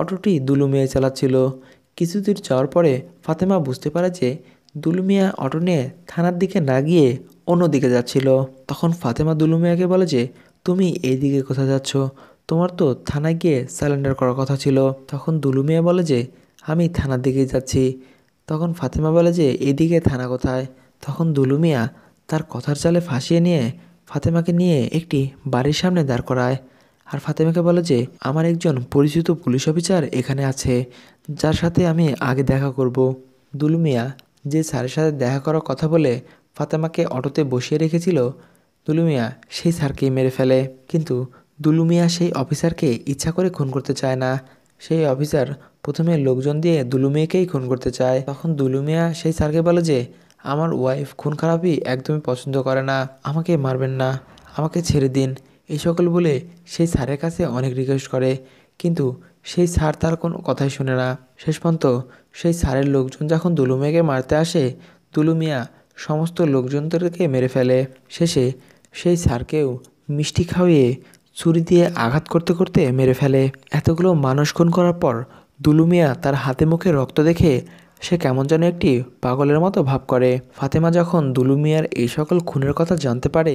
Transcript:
অটোটি দুলু মিয়া চালাচ্ছিল। কিছু দূর যাওয়ার পরে ফাতেমা বুঝতে পারে যে দুলু মিয়া অটো নিয়ে থানার দিকে না গিয়ে অন্যদিকে যাচ্ছিল। তখন ফাতেমা দুলু মিয়াকে বলে যে, তুমি এইদিকে কোথায় যাচ্ছ? তোমার তো থানায় গিয়ে সারেন্ডার করার কথা ছিল। তখন দুলু মিয়া বলে যে, আমি থানার দিকেই যাচ্ছি। তখন ফাতেমা বলে যে, এদিকে থানা কোথায়? তখন দুলু মিয়া তার কথার চালে ফাঁসিয়ে নিয়ে ফাতেমাকে নিয়ে একটি বাড়ির সামনে দাঁড় করায়। আর ফাতেমাকে বলে যে, আমার একজন পরিচিত পুলিশ অফিসার এখানে আছে, যার সাথে আমি আগে দেখা করব। দুলু মিয়া যে স্যারের সাথে দেখা করার কথা বলে ফাতেমাকে অটোতে বসিয়ে রেখেছিল, দুলু মিয়া সেই স্যারকেই মেরে ফেলে। কিন্তু দুলু মিয়া সেই অফিসারকে ইচ্ছা করে খুন করতে চায় না। সেই অফিসার প্রথমে লোকজন দিয়ে দুলু মিয়াকেই খুন করতে চায়। তখন দুলু মিয়া সেই স্যারকে বলে যে, আমার ওয়াইফ খুন খারাপি একদমই পছন্দ করে না, আমাকে মারবেন না, আমাকে ছেড়ে দিন, এই সকল বলে সেই স্যারের কাছে অনেক রিকোয়েস্ট করে। কিন্তু সেই স্যার তার কোনো কথাই শুনে না। শেষ পর্যন্ত সেই স্যারের লোকজন যখন দুলু মিয়াকে মারতে আসে, দুলু মিয়া সমস্ত লোকজনদেরকে মেরে ফেলে। শেষে সেই স্যারকেও মিষ্টি খাওয়িয়ে ছুরি দিয়ে আঘাত করতে করতে মেরে ফেলে। এতগুলো মানুষ খুন করার পর দুলু মিয়া তার হাতে মুখে রক্ত দেখে সে কেমন যেন একটি পাগলের মতো ভাব করে। ফাতেমা যখন দুলু মিয়ার এই সকল খুনের কথা জানতে পারে,